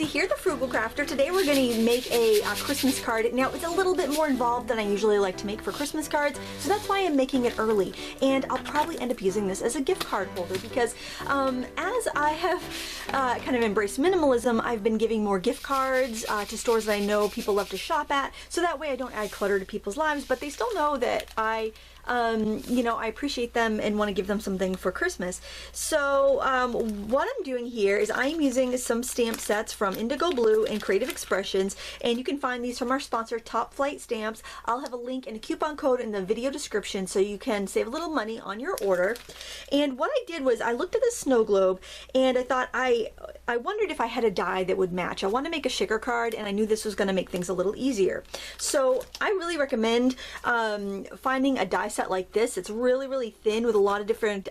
Lindsay here, the Frugal Crafter. Today we're going to make a Christmas card. Now it's a little bit more involved than I usually like to make for Christmas cards, so that's why I'm making it early. And I'll probably end up using this as a gift card holder because as I have kind of embraced minimalism, I've been giving more gift cards to stores that I know people love to shop at, so that way I don't add clutter to people's lives, but they still know that I appreciate them and want to give them something for Christmas. So what I'm doing here is I'm using some stamp sets from Indigo Blue and Creative Expressions, and you can find these from our sponsor, Top Flight Stamps. I'll have a link and a coupon code in the video description so you can save a little money on your order. And what I did was I looked at the snow globe and I thought I wondered if I had a die that would match. I want to make a shaker card, and I knew this was going to make things a little easier. So I really recommend finding a die set like this. It's really thin with a lot of different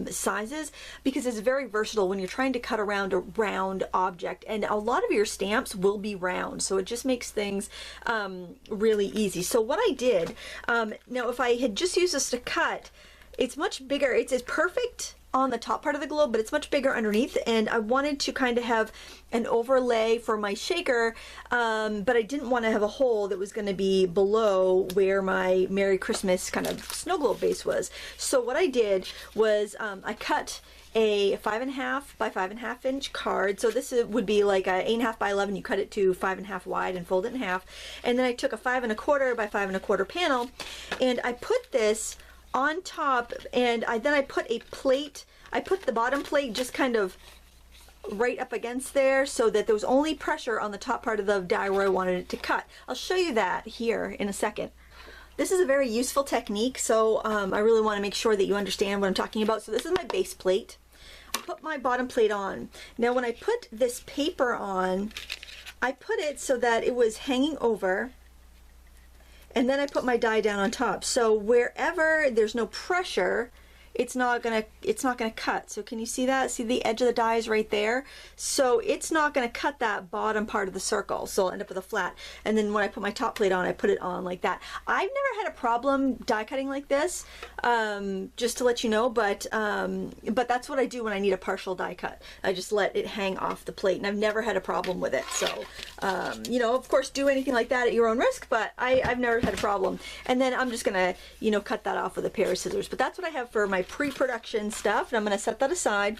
sizes because it's very versatile when you're trying to cut around a round object, and a lot of your stamps will be round, so it just makes things really easy. So what I did, now if I had just used this to cut, it's much bigger. It's perfect on the top part of the globe, but it's much bigger underneath, and I wanted to kind of have an overlay for my shaker, but I didn't want to have a hole that was going to be below where my Merry Christmas kind of snow globe base was. So what I did was I cut a 5.5 by 5.5 inch card. So this would be like a 8.5 by 11. You cut it to 5.5 wide and fold it in half. And then I took a 5.25 by 5.25 panel, and I put this on top, and then I put a plate. I put the bottom plate just kind of right up against there so that there was only pressure on the top part of the die where I wanted it to cut. I'll show you that here in a second. This is a very useful technique, so I really want to make sure that you understand what I'm talking about. So this is my base plate. I put my bottom plate on. Now when I put this paper on, I put it so that it was hanging over, and then I put my die down on top. So wherever there's no pressure, it's not gonna cut. So can you see that? See the edge of the die is right there? So it's not gonna cut that bottom part of the circle. So I'll end up with a flat. And then when I put my top plate on, I put it on like that. I've never had a problem die cutting like this, just to let you know, but that's what I do when I need a partial die cut. I just let it hang off the plate, and I've never had a problem with it. So, of course, do anything like that at your own risk, but I've never had a problem. And then I'm just gonna, cut that off with a pair of scissors. But that's what I have for my pre-production stuff, and I'm going to set that aside.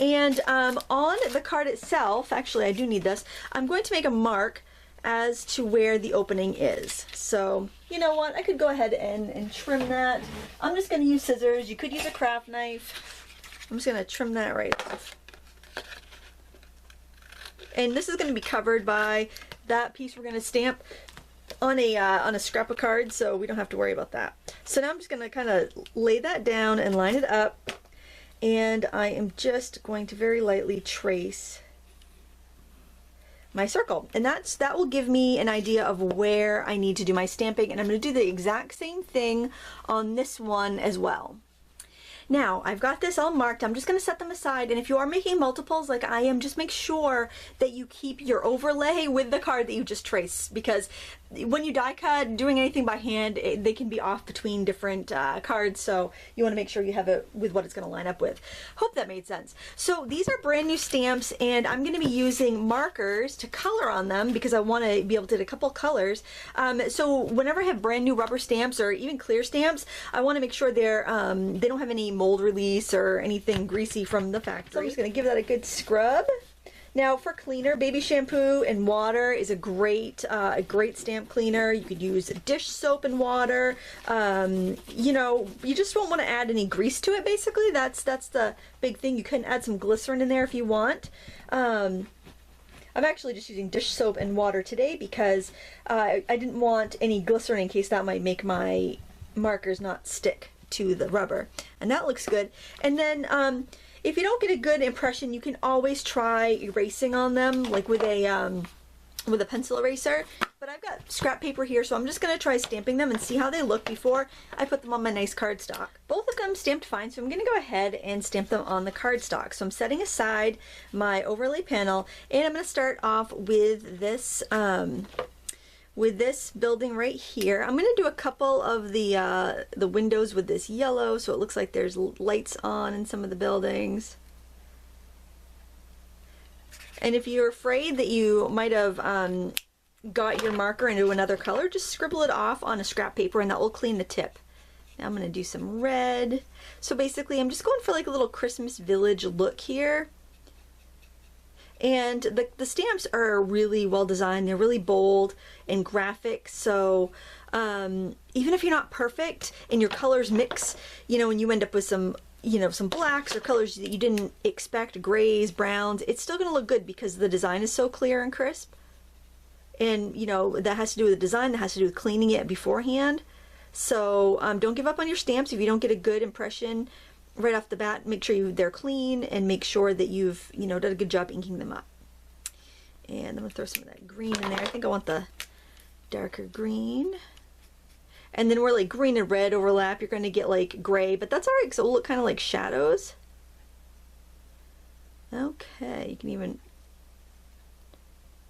And on the card itself, actually I do need this, I'm going to make a mark as to where the opening is. So you know what, I could go ahead and trim that. I'm just going to use scissors. You could use a craft knife. I'm just going to trim that right off. And this is going to be covered by that piece we're going to stamp on a scrap of card, so we don't have to worry about that. So now I'm just going to kind of lay that down and line it up, and I am just going to very lightly trace my circle, and that will give me an idea of where I need to do my stamping. And I'm going to do the exact same thing on this one as well. Now, I've got this all marked. I'm just going to set them aside, and if you are making multiples like I am, just make sure that you keep your overlay with the card that you just traced, because when you die cut, doing anything by hand, they can be off between different cards, so you want to make sure you have it with what it's going to line up with. Hope that made sense. So these are brand new stamps, and I'm going to be using markers to color on them because I want to be able to do a couple colors. So whenever I have brand new rubber stamps or even clear stamps, I want to make sure they don't have any mold release or anything greasy from the factory. So I'm just going to give that a good scrub. Now for cleaner, baby shampoo and water is a great stamp cleaner. You could use dish soap and water. You just won't want to add any grease to it, basically. That's the big thing. You can add some glycerin in there if you want. I'm actually just using dish soap and water today because I didn't want any glycerin in case that might make my markers not stick to the rubber. And that looks good. And then if you don't get a good impression, you can always try erasing on them, like with a pencil eraser. But I've got scrap paper here, so I'm just going to try stamping them and see how they look before I put them on my nice cardstock. Both of them stamped fine, so I'm going to go ahead and stamp them on the cardstock. So I'm setting aside my overlay panel, and I'm going to start off with this building right here. I'm going to do a couple of the windows with this yellow, so it looks like there's lights on in some of the buildings. And if you're afraid that you might have got your marker into another color, just scribble it off on a scrap paper and that will clean the tip. Now I'm going to do some red. So basically I'm just going for like a little Christmas village look here. And the stamps are really well designed. They're really bold and graphic. So even if you're not perfect and your colors mix, you know, and you end up with some, you know, some blacks or colors that you didn't expect, grays, browns, it's still going to look good because the design is so clear and crisp. And, you know, that has to do with the design, that has to do with cleaning it beforehand. So don't give up on your stamps if you don't get a good impression right off the bat. Make sure they're clean and make sure that you've, you know, done a good job inking them up. And I'm going to throw some of that green in there. I think I want the darker green. And then where like green and red overlap, you're going to get like gray, but that's alright because it will look kind of like shadows. Okay, you can even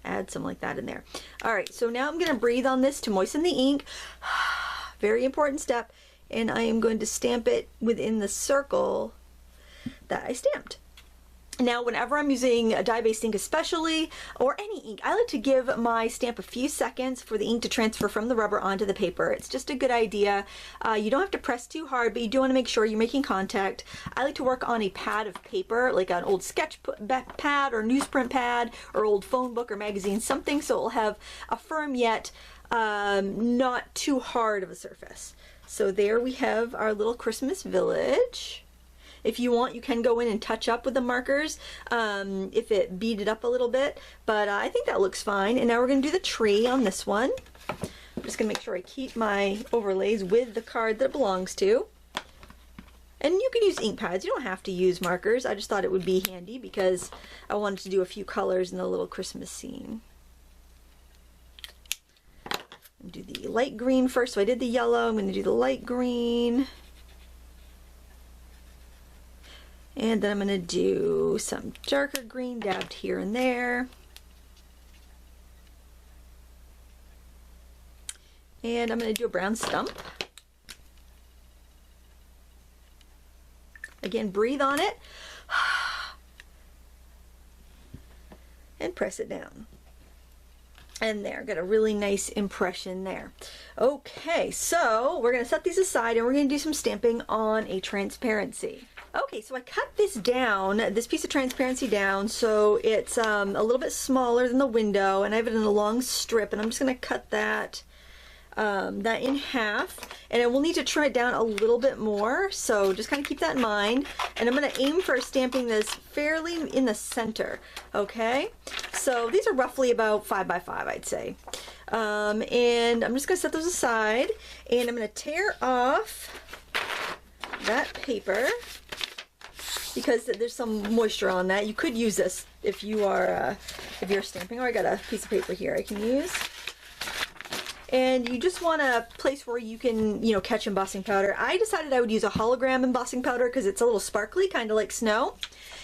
add some like that in there. Alright, so now I'm going to breathe on this to moisten the ink. Very important step. And I am going to stamp it within the circle that I stamped. Now, whenever I'm using a dye-based ink especially, or any ink, I like to give my stamp a few seconds for the ink to transfer from the rubber onto the paper. It's just a good idea. You don't have to press too hard, but you do want to make sure you're making contact. I like to work on a pad of paper, like an old sketch pad or newsprint pad or old phone book or magazine, something so it will have a firm yet not too hard of a surface. So there we have our little Christmas village. If you want, you can go in and touch up with the markers if it beaded up a little bit, but I think that looks fine. And now we're going to do the tree on this one. I'm just going to make sure I keep my overlays with the card that it belongs to. And you can use ink pads. You don't have to use markers. I just thought it would be handy because I wanted to do a few colors in the little Christmas scene. Do the light green first. So I did the yellow. I'm going to do the light green. And then I'm going to do some darker green dabbed here and there. And I'm going to do a brown stump. Again, breathe on it. And press it down. And there, got a really nice impression there. Okay, so we're going to set these aside and we're going to do some stamping on a transparency. Okay, so I cut this down, this piece of transparency down, so it's a little bit smaller than the window, and I have it in a long strip, and I'm just going to cut that in half, and I will need to trim it down a little bit more, so just kind of keep that in mind. And I'm going to aim for stamping this fairly in the center, okay? So these are roughly about 5 by 5, I'd say. And I'm just going to set those aside, and I'm going to tear off that paper because there's some moisture on that. You could use this if you are if you're stamping. Or I got a piece of paper here I can use. And you just want a place where you can, you know, catch embossing powder. I decided I would use a hologram embossing powder because it's a little sparkly, kind of like snow.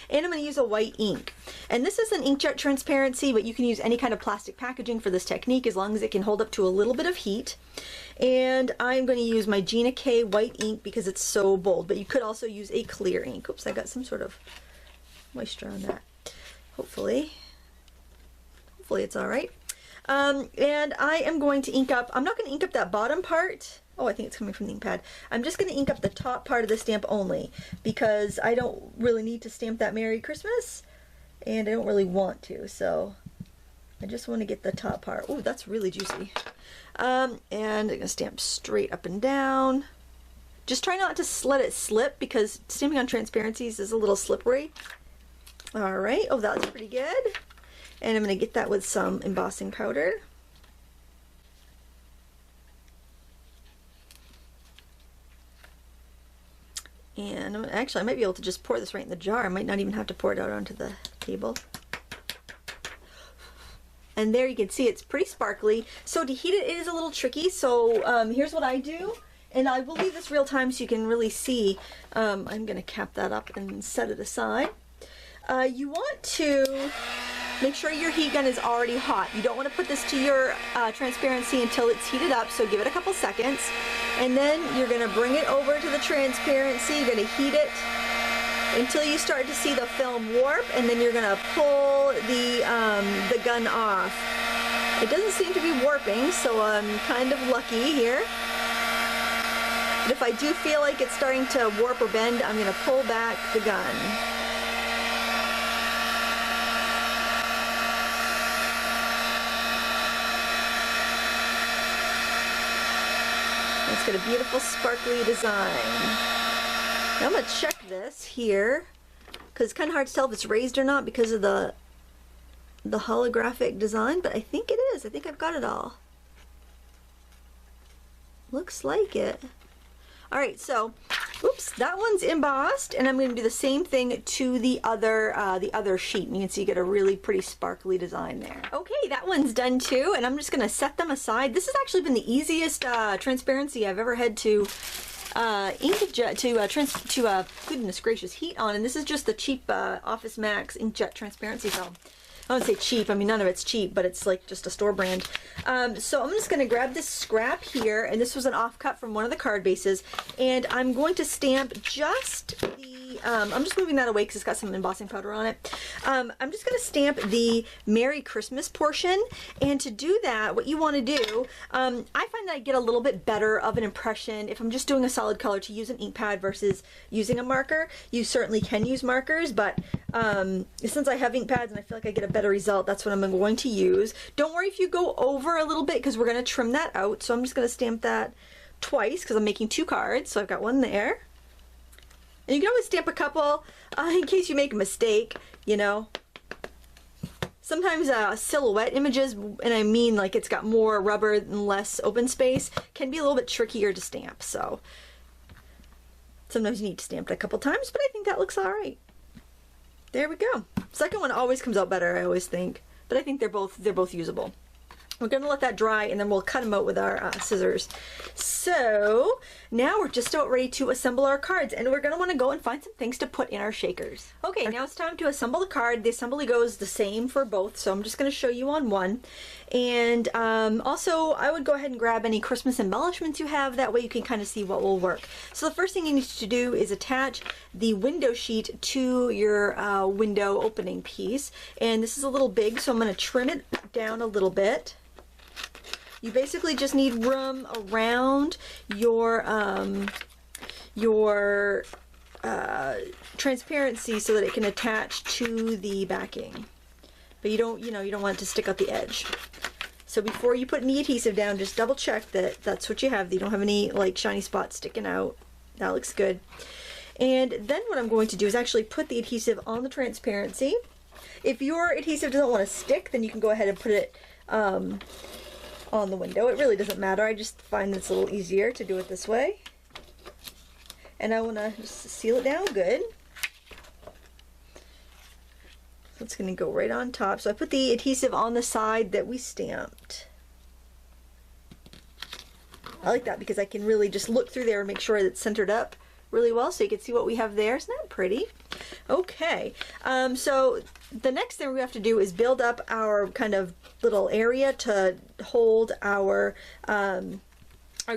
And I'm going to use a white ink. And this is an inkjet transparency, but you can use any kind of plastic packaging for this technique as long as it can hold up to a little bit of heat. And I'm going to use my Gina K white ink because it's so bold, but you could also use a clear ink. Oops, I got some sort of moisture on that. Hopefully it's all right. And I am going to ink up, I'm not going to ink up that bottom part. Oh, I think it's coming from the ink pad. I'm just going to ink up the top part of the stamp only because I don't really need to stamp that Merry Christmas and I don't really want to, so I just want to get the top part. Oh, that's really juicy. And I'm going to stamp straight up and down. Just try not to let it slip because stamping on transparencies is a little slippery. All right, oh, that was pretty good. And I'm going to get that with some embossing powder. And actually, I might be able to just pour this right in the jar. I might not even have to pour it out onto the table. And there you can see it's pretty sparkly. So to heat it, it is a little tricky. So here's what I do. And I will leave this real time so you can really see. I'm going to cap that up and set it aside. You want to make sure your heat gun is already hot. You don't want to put this to your transparency until it's heated up, so give it a couple seconds. And then you're going to bring it over to the transparency. You're going to heat it until you start to see the film warp, and then you're going to pull the the gun off. It doesn't seem to be warping, so I'm kind of lucky here. But if I do feel like it's starting to warp or bend, I'm going to pull back the gun. It's got a beautiful sparkly design. Now I'm going to check this here, because it's kind of hard to tell if it's raised or not because of the holographic design, but I think it is. I think I've got it all. Looks like it. Alright, so, oops, that one's embossed, and I'm going to do the same thing to the other sheet. And you can see you get a really pretty sparkly design there. Okay, that one's done too, and I'm just going to set them aside. This has actually been the easiest transparency I've ever had to inkjet to goodness gracious, heat on, and this is just the cheap Office Max inkjet transparency film. I wouldn't say cheap, I mean none of it's cheap, but it's like just a store brand. So I'm just going to grab this scrap here, and this was an offcut from one of the card bases, and I'm going to stamp just the, I'm just moving that away because it's got some embossing powder on it. I'm just going to stamp the Merry Christmas portion, and to do that, what you want to do, I find that I get a little bit better of an impression if I'm just doing a solid color to use an ink pad versus using a marker. You certainly can use markers, but since I have ink pads and I feel like I get a better result, that's what I'm going to use. Don't worry if you go over a little bit because we're going to trim that out. So I'm just going to stamp that twice because I'm making 2 cards. So I've got one there. And you can always stamp a couple in case you make a mistake, you know. Sometimes silhouette images, and I mean like it's got more rubber and less open space, can be a little bit trickier to stamp. So sometimes you need to stamp it a couple times, but I think that looks alright. There we go. Second one always comes out better, I always think. But I think they're both usable. We're going to let that dry, and then we'll cut them out with our scissors. So now we're just about ready to assemble our cards, and we're going to want to go and find some things to put in our shakers. Okay, now it's time to assemble the card. The assembly goes the same for both, so I'm just going to show you on one. And also, I would go ahead and grab any Christmas embellishments you have. That way you can kind of see what will work. So the first thing you need to do is attach the window sheet to your window opening piece. And this is a little big, so I'm going to trim it down a little bit. You basically just need room around your transparency so that it can attach to the backing. But you don't want it to stick out the edge. So before you put any adhesive down, just double check that that's what you have. That you don't have any like shiny spots sticking out. That looks good. And then what I'm going to do is actually put the adhesive on the transparency. If your adhesive doesn't want to stick, then you can go ahead and put it on the window. It really doesn't matter. I just find it's a little easier to do it this way. And I want to just seal it down good. So it's going to go right on top. So I put the adhesive on the side that we stamped. I like that because I can really just look through there and make sure that it's centered up really well so you can see what we have there. Isn't that pretty? Okay, so the next thing we have to do is build up our kind of little area to hold our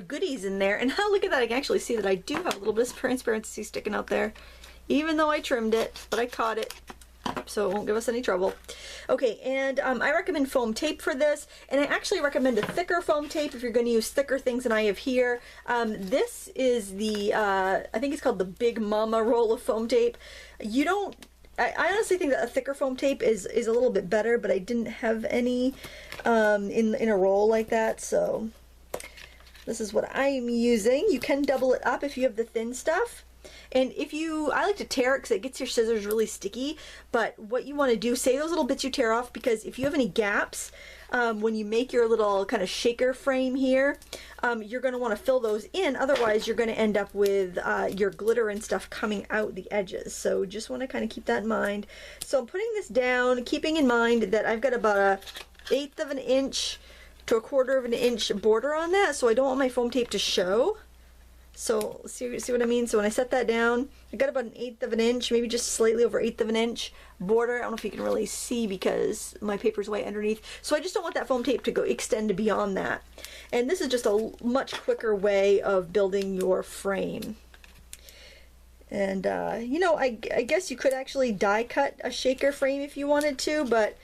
goodies in there. And now look at that, I can actually see that I do have a little bit of transparency sticking out there, even though I trimmed it, but I caught it, so it won't give us any trouble. Okay, and I recommend foam tape for this, and I actually recommend a thicker foam tape if you're going to use thicker things than I have here. This is the, I think it's called the Big Mama roll of foam tape. I honestly think that a thicker foam tape is a little bit better, but I didn't have any in a roll like that, so this is what I'm using. You can double it up if you have the thin stuff. And I like to tear it because it gets your scissors really sticky, but what you want to do, save those little bits you tear off, because if you have any gaps when you make your little kind of shaker frame here, you're going to want to fill those in, otherwise you're going to end up with your glitter and stuff coming out the edges. So just want to kind of keep that in mind. So I'm putting this down, keeping in mind that I've got about 1/8 of an inch to 1/4 of an inch border on that, so I don't want my foam tape to show. So see what I mean? So when I set that down, I got about 1/8 of an inch, maybe just slightly over 1/8 of an inch border. I don't know if you can really see because my paper's way underneath. So I just don't want that foam tape to go extend beyond that. And this is just a much quicker way of building your frame. And you know, I guess you could actually die cut a shaker frame if you wanted to, but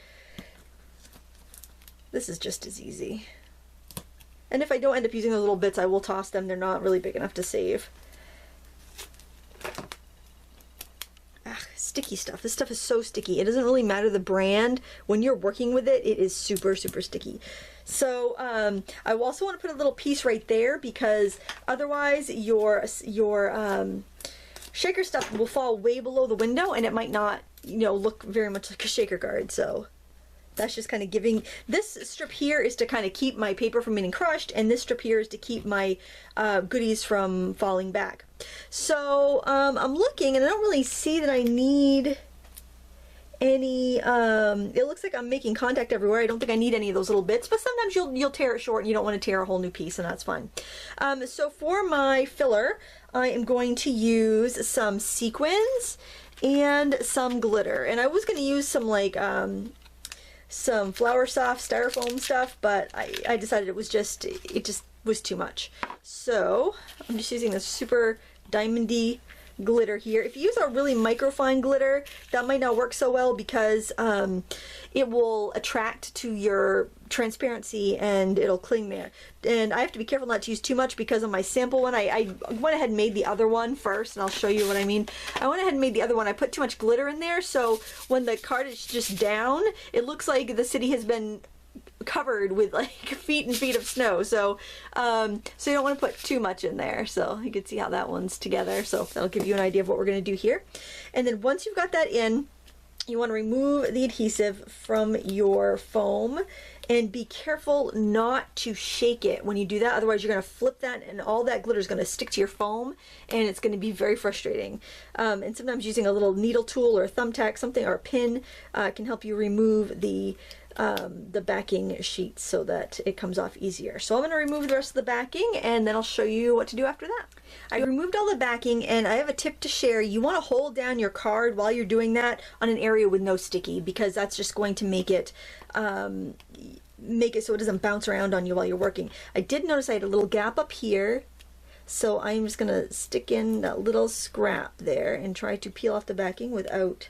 This is just as easy. And if I don't end up using those little bits, I will toss them. They're not really big enough to save. Sticky stuff. This stuff is so sticky. It doesn't really matter the brand. When you're working with it, it is super, super sticky. So I also want to put a little piece right there because otherwise your shaker stuff will fall way below the window and it might not, you know, look very much like a shaker card. So that's just kind of giving. This strip here is to kind of keep my paper from getting crushed, and this strip here is to keep my goodies from falling back. So I'm looking and I don't really see that I need any, it looks like I'm making contact everywhere. I don't think I need any of those little bits, but sometimes you'll tear it short and you don't want to tear a whole new piece, and that's fine. So for my filler, I am going to use some sequins and some glitter, and I was going to use some like some Flower Soft styrofoam stuff, but I decided it just was too much. So I'm just using this super diamondy glitter here. If you use a really microfine glitter, that might not work so well because it will attract to your transparency and it'll cling there. And I have to be careful not to use too much because on my sample one, I went ahead and made the other one first, and I'll show you what I mean. I went ahead and made the other one. I put too much glitter in there, so when the card is just down, it looks like the city has been covered with like feet and feet of snow. So so you don't want to put too much in there. So you can see how that one's together. So that'll give you an idea of what we're going to do here. And then once you've got that in, you want to remove the adhesive from your foam and be careful not to shake it when you do that. Otherwise you're going to flip that and all that glitter is going to stick to your foam and it's going to be very frustrating. And sometimes using a little needle tool or a thumbtack, something, or a pin can help you remove the backing sheets so that it comes off easier. So I'm going to remove the rest of the backing and then I'll show you what to do after that. I removed all the backing and I have a tip to share. You want to hold down your card while you're doing that on an area with no sticky, because that's just going to make it so it doesn't bounce around on you while you're working. I did notice I had a little gap up here, so I'm just going to stick in that little scrap there and try to peel off the backing without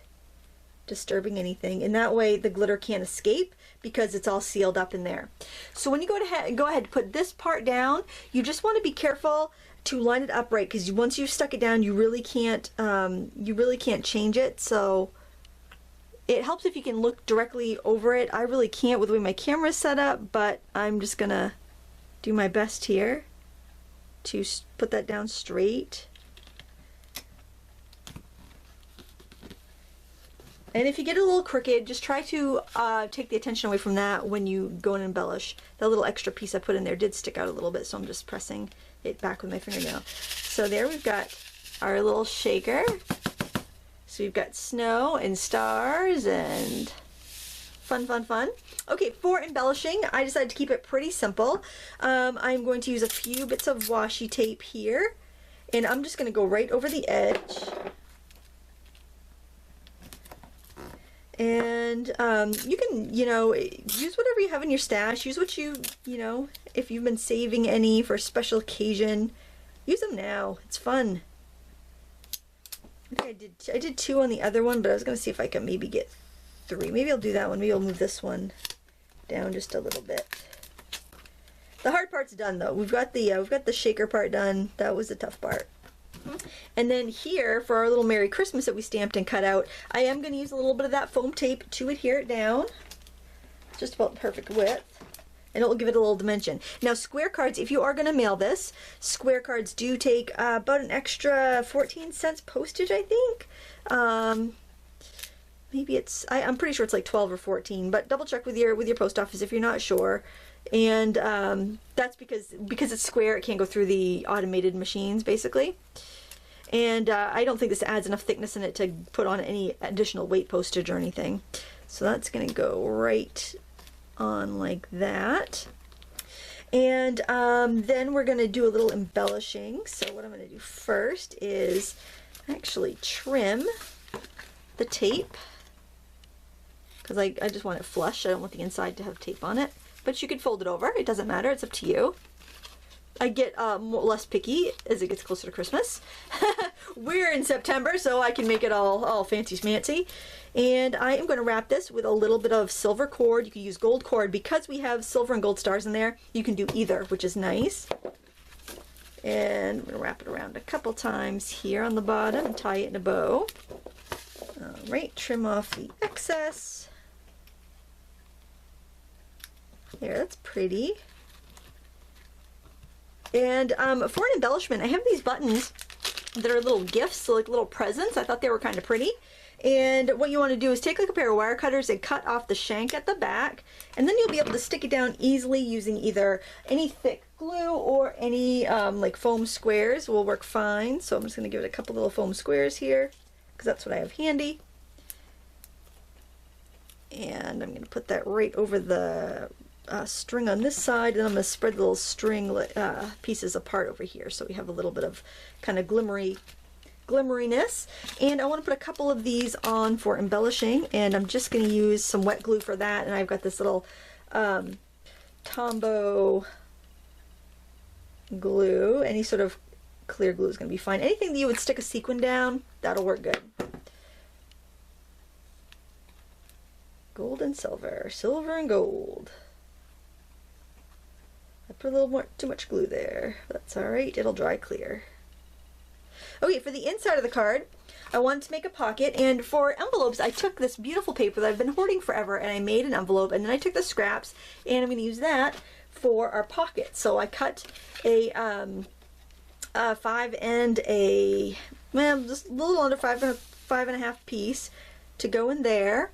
disturbing anything, and that way the glitter can't escape because it's all sealed up in there. So when you go ahead and put this part down, you just want to be careful to line it up right, because once you've stuck it down, you really can't change it. So it helps if you can look directly over it. I really can't with the way my camera is set up, but I'm just gonna do my best here to put that down straight. And if you get it a little crooked, just try to take the attention away from that when you go and embellish. That little extra piece I put in there did stick out a little bit, so I'm just pressing it back with my fingernail. So there we've got our little shaker. So we've got snow and stars and fun, fun, fun. Okay, for embellishing, I decided to keep it pretty simple. I'm going to use a few bits of washi tape here, and I'm just going to go right over the edge. And you can, use whatever you have in your stash. Use what if you've been saving any for a special occasion, use them now. It's fun. I think I did 2 on the other one, but I was going to see if I can maybe get 3. Maybe I'll do that one. Maybe I'll move this one down just a little bit. The hard part's done though. We've got the shaker part done. That was the tough part. And then here, for our little Merry Christmas that we stamped and cut out, I am going to use a little bit of that foam tape to adhere it down. Just about the perfect width. And it will give it a little dimension. Now, square cards, if you are going to mail this, square cards do take about an extra 14 cents postage, I think. Maybe it's, I'm pretty sure it's like 12 or 14, but double check with your post office if you're not sure. And that's because it's square, it can't go through the automated machines, basically. And I don't think this adds enough thickness in it to put on any additional weight postage or anything. So that's going to go right on like that. And then we're going to do a little embellishing. So what I'm going to do first is actually trim the tape, because I just want it flush. I don't want the inside to have tape on it. But you could fold it over. It doesn't matter. It's up to you. I get less picky as it gets closer to Christmas. We're in September, so I can make it all fancy schmancy. And I am going to wrap this with a little bit of silver cord. You can use gold cord. Because we have silver and gold stars in there, you can do either, which is nice. And I'm going to wrap it around a couple times here on the bottom and tie it in a bow. Alright, trim off the excess. There, that's pretty. And for an embellishment, I have these buttons that are little gifts, so like little presents. I thought they were kind of pretty. And what you want to do is take like a pair of wire cutters and cut off the shank at the back, and then you'll be able to stick it down easily using either any thick glue or any like foam squares will work fine. So I'm just going to give it a couple little foam squares here because that's what I have handy. And I'm going to put that right over the string on this side, and I'm going to spread the little string pieces apart over here so we have a little bit of kind of glimmeriness. And I want to put a couple of these on for embellishing, and I'm just going to use some wet glue for that. And I've got this little Tombow glue. Any sort of clear glue is going to be fine. Anything that you would stick a sequin down, that'll work good. Gold and silver, silver and gold. I put a little more, too much glue there. That's alright, it'll dry clear. Okay, for the inside of the card, I wanted to make a pocket, and for envelopes, I took this beautiful paper that I've been hoarding forever, and I made an envelope, and then I took the scraps, and I'm going to use that for our pocket. So I cut a 5 and a, well, just a little under 5.5 piece to go in there.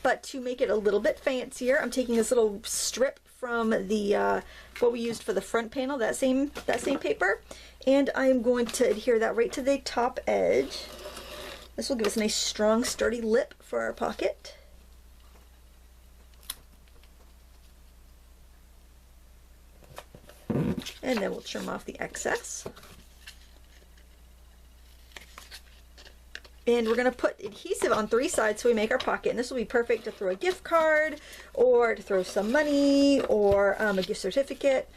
But to make it a little bit fancier, I'm taking this little strip from the what we used for the front panel, that same paper, and I'm going to adhere that right to the top edge. This will give us a nice strong sturdy lip for our pocket. And then we'll trim off the excess. And we're going to put adhesive on 3 sides so we make our pocket. And this will be perfect to throw a gift card, or to throw some money, or a gift certificate,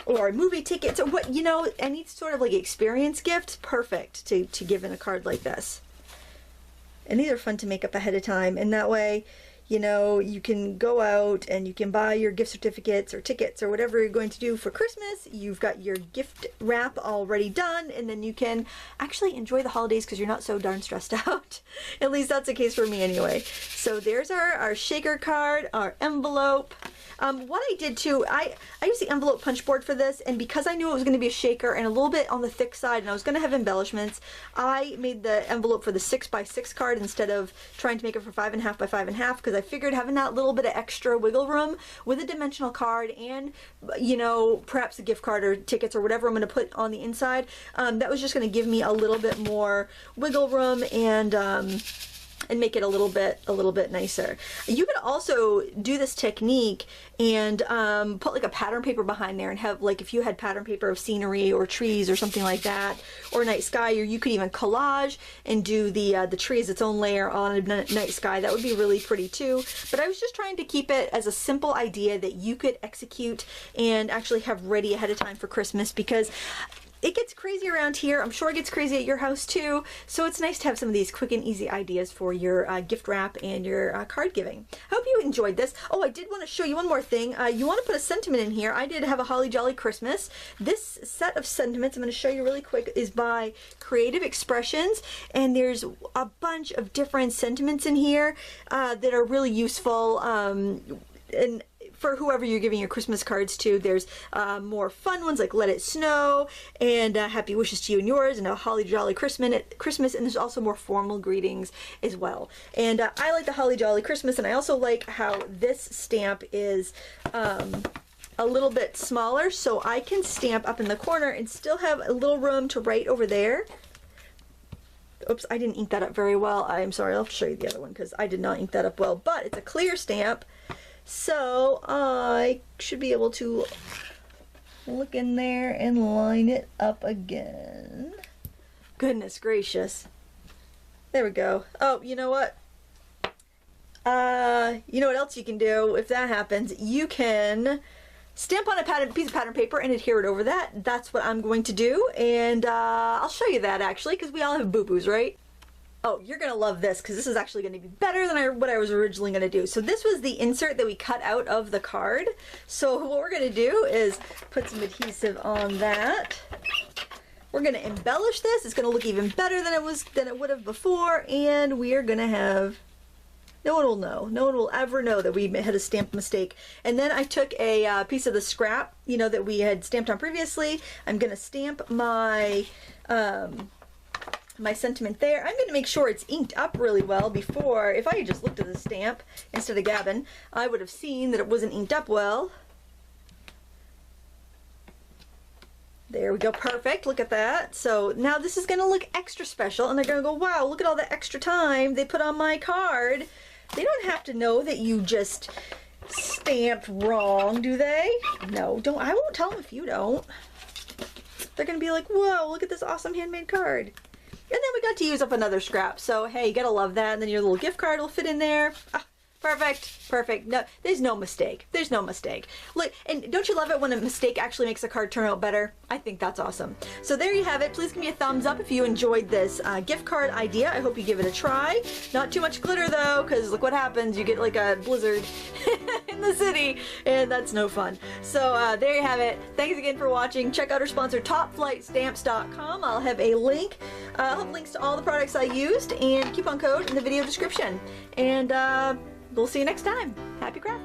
or a movie ticket. So what, you know, any sort of like experience gift, perfect to give in a card like this. And these are fun to make up ahead of time. And that way, you know, you can go out and you can buy your gift certificates or tickets or whatever you're going to do for Christmas. You've got your gift wrap already done, and then you can actually enjoy the holidays because you're not so darn stressed out. At least that's the case for me anyway. So there's our shaker card, our envelope. What I did too, I used the envelope punch board for this, and because I knew it was going to be a shaker and a little bit on the thick side and I was going to have embellishments, I made the envelope for the 6x6 card instead of trying to make it for 5.5 by 5.5, because I figured having that little bit of extra wiggle room with a dimensional card and, you know, perhaps a gift card or tickets or whatever I'm going to put on the inside, that was just going to give me a little bit more wiggle room and make it a little bit nicer. You could also do this technique and put like a pattern paper behind there and have, like, if you had pattern paper of scenery or trees or something like that, or night sky, or you could even collage and do the tree as its own layer on a night sky. That would be really pretty too. But I was just trying to keep it as a simple idea that you could execute and actually have ready ahead of time for Christmas, because it gets crazy around here. I'm sure it gets crazy at your house too. So it's nice to have some of these quick and easy ideas for your gift wrap and your card giving. I hope you enjoyed this. Oh, I did want to show you one more thing. You want to put a sentiment in here. I did have a Holly Jolly Christmas. This set of sentiments I'm going to show you really quick is by Creative Expressions, and there's a bunch of different sentiments in here that are really useful. And for whoever you're giving your Christmas cards to, there's more fun ones like Let It Snow and Happy Wishes to You and Yours and a Holly Jolly Christmas, and there's also more formal greetings as well. And I like the Holly Jolly Christmas, and I also like how this stamp is a little bit smaller, so I can stamp up in the corner and still have a little room to write over there. Oops, I didn't ink that up very well. I'm sorry, I'll have to show you the other one because I did not ink that up well, but it's a clear stamp. So I should be able to look in there and line it up again. Goodness gracious. There we go. Oh, you know what? You know what else you can do if that happens? You can stamp on a piece of pattern paper and adhere it over that. That's what I'm going to do, and I'll show you that actually, because we all have boo-boos, right? Oh, you're gonna love this because this is actually gonna be better than what I was originally gonna do. So this was the insert that we cut out of the card. So what we're gonna do is put some adhesive on that. We're gonna embellish this. It's gonna look even better than it would have before, and we are gonna have, no one will know. No one will ever know that we had a stamp mistake. And then I took a piece of the scrap, you know, that we had stamped on previously. I'm gonna stamp my my sentiment there. I'm going to make sure it's inked up really well before. If I had just looked at the stamp instead of gabbing, I would have seen that it wasn't inked up well. There we go, perfect, look at that. So now this is going to look extra special, and they're going to go, wow, look at all the extra time they put on my card. They don't have to know that you just stamped wrong, do they? No, don't. I won't tell them if you don't. They're going to be like, whoa, look at this awesome handmade card. And then we got to use up another scrap. So, hey, you gotta love that. And then your little gift card will fit in there. Ah, perfect, perfect. No, there's no mistake. There's no mistake. Look, and don't you love it when a mistake actually makes a card turn out better? I think that's awesome. So there you have it. Please give me a thumbs up if you enjoyed this gift card idea. I hope you give it a try. Not too much glitter though, because look what happens. You get like a blizzard in the city, and that's no fun. So there you have it. Thanks again for watching. Check out our sponsor, topflightstamps.com. I'll have a link. I'll have links to all the products I used and coupon code in the video description. And we'll see you next time. Happy crafting!